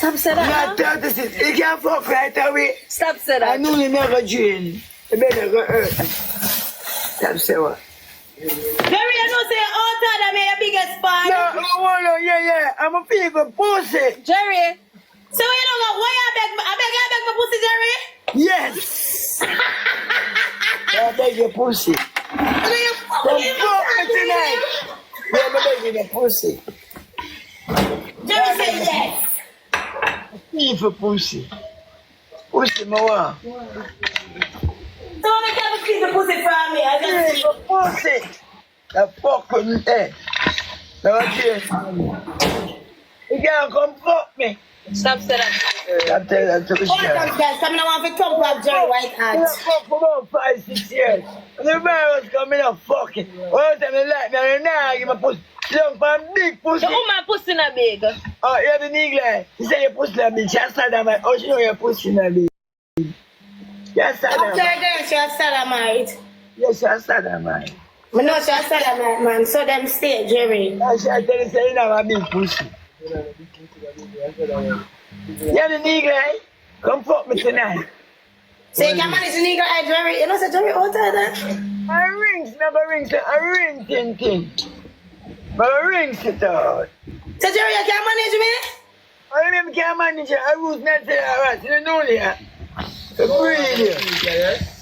Stop saying that. Not 36. You can't fuck right away. Stop saying that. I know you never drain. You better go hurt. Stop saying what? Jerry, you know say all time I made the biggest part. No, yeah. I'm a people pussy. Jerry. So you know what? Why I beg my pussy, Jerry? Yes. I beg your pussy. Come fuck me tonight. Yeah, I'm begging the pussy. Jerry say yes. People pussy. Pussy, my one. So I can't keep the pussy from me. I just People pussy. The fuck with me. Hey. Now again. You can't come fuck me. stop saying that. I'm telling you, All the time, guys, come now want to thump up Jerry White I Hat. fuck for about 5-6 years. And the man was coming up fucking. All the time they like me and now I give my pussy. Young man, big pussy. The woman pussy not big. Oh, you have the nigga. He said your pussy not big. She has sodomite. Oh, she know your pussy not big. She has After sodomite. then, she has sodomite. Yes, she has sodomite. I know she has sodomite, man. So them stay, Jerry. And she has tell you, say you know a big pussy. You have the nigga. Come fuck me tonight. So you can manage the nigga eye, Jerry. You know, say Jerry, all time that. I rings, never rings. I ring thing. But I rings it out. So Jerry, you can manage me? I remember can't manage it. I was not there. Right. You know there. The breed.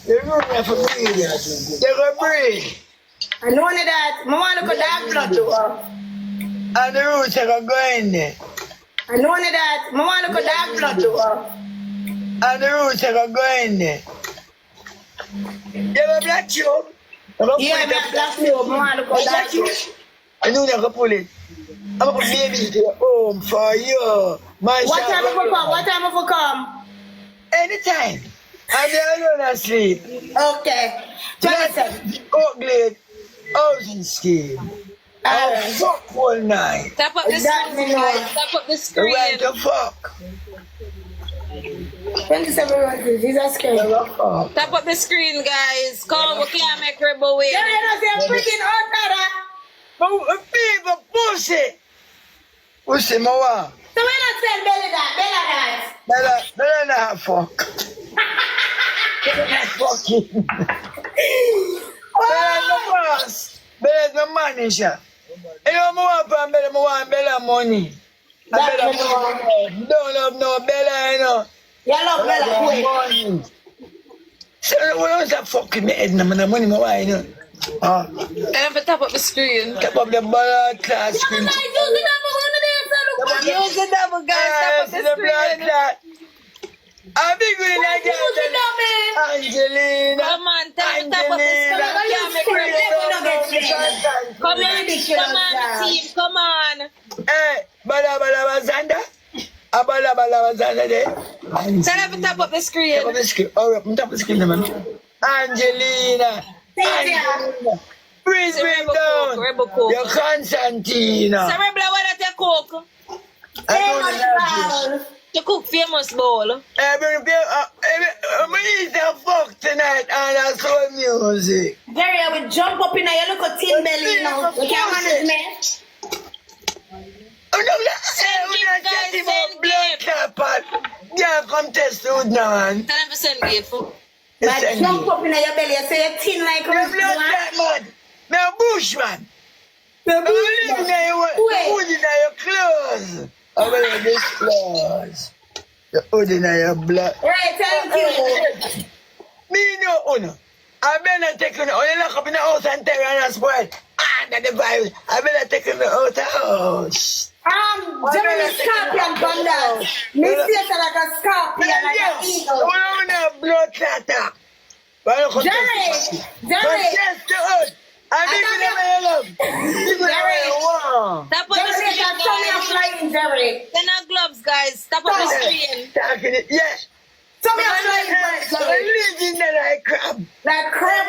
The room there for breed. They go breed. I know that. I want to go dark blood to her. And the roots are going to go in there. I know that. I want to go dark blood to her. And the roots are going to go in there. You have a black tube? Yeah, I have black tube. I want to go dark tube. I know they're going to pull it. I'm going to baby to your home for you. My What time if I come? What time if I come? Anytime. And they're alone asleep. Okay. Just ugly housing scheme. I'll fuck all night. Tap up the screen, guys. Tap up the screen. Right to fuck. 27 rounds. Jesus Christ. Tap up the screen, guys. Come, we can't make rebel win. Yeah, you know, they're freaking out, but people pussy. Pussy, my one. So we're not saying belly that, belly that. Better not fuck. Better not fucking. Better no boss. Better no manager. You know, I want better money. I better money. Don't love no better, you know. You love better money. So when I was fucking me head, I'm money, my wife, you know. And if I tap up the screen. Tap up the blood clot screen. Use the double, guys. Tap up the screen. I'm big with that girl. Angelina. Come on, tap up the screen. Come on, team. Come on. Hey, Bala Zanda. Bala Zanda there. Tell them to tap up the screen. Tap up the screen. Oh, tap up the screen, man. Angelina. Bring down. You're Constantina. So, Rebel, what is your cook? You cook famous bowl. I'm eat a fuck tonight and I saw music. Jerry, I will jump up in a look at tin belly now. You can't manage me. Send blood clot. Yeah, come test food now, man. Tell them to send gift. Like jump up in your belly and say you're thin like a blood clot, man. Now bushman. I'm living in your food in your clothes. I'm wearing this clothes. The hood in your blood. Right, thank you. Me no owner. I better take you only lock up in the house and tell you and spoil. That the vibe. I better take you out the house. Jerry Scorpion Banda. Me see it like a scorpion and an eagle. I want a blood clot. Jerry. Yes, the hood. I'm making them my love. Tap up the screen, Jerry. They're not gloves, guys. Tap up the screen. Talking it, yeah. Tell me how to I'm living there like crab. Like crab.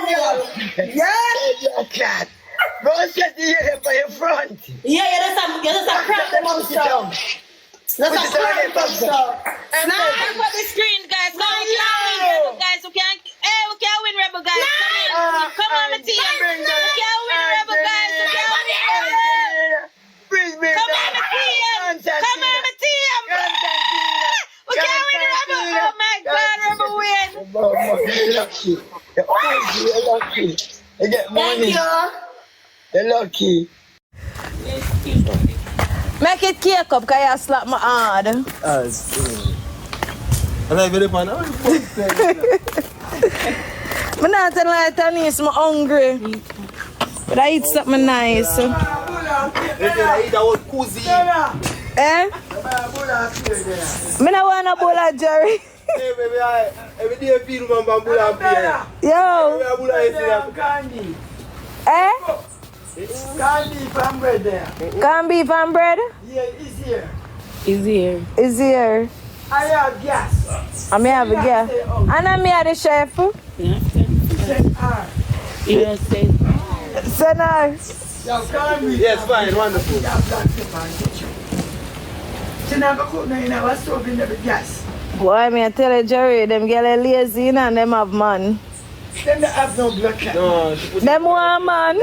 Yeah. Cat. Go set the hair by your front. Yeah, that's a crab monster. That's a crab monster. Tap up the screen, guys. Come on, guys. We can't win, Rebel, guys. Come on, my team. We can't win, Rebel, guys. We can't win. Come on, my team. Come on, my team. You're lucky. You're crazy, you're lucky. You get money. You're lucky. Make it cake up, cause you slap my hard. I like very fun. I'm not telling like Tanis, I'm hungry. But I eat something nice. I eat our cozy. Eh? Me not want a bowl of Jerry. Hey, baby, every day I feel my bamboo and beer. Yo. Candy. Eh? Candy from bread there. Corned beef and bread? Yeah, it's here. Is here. I have gas. I may have a gas. And I may have the chef. Send her. Yes, fine, wonderful. Boy, me I tell you, Jerry, them girls are lazy and them have man. Them have no blood. No, Them want man.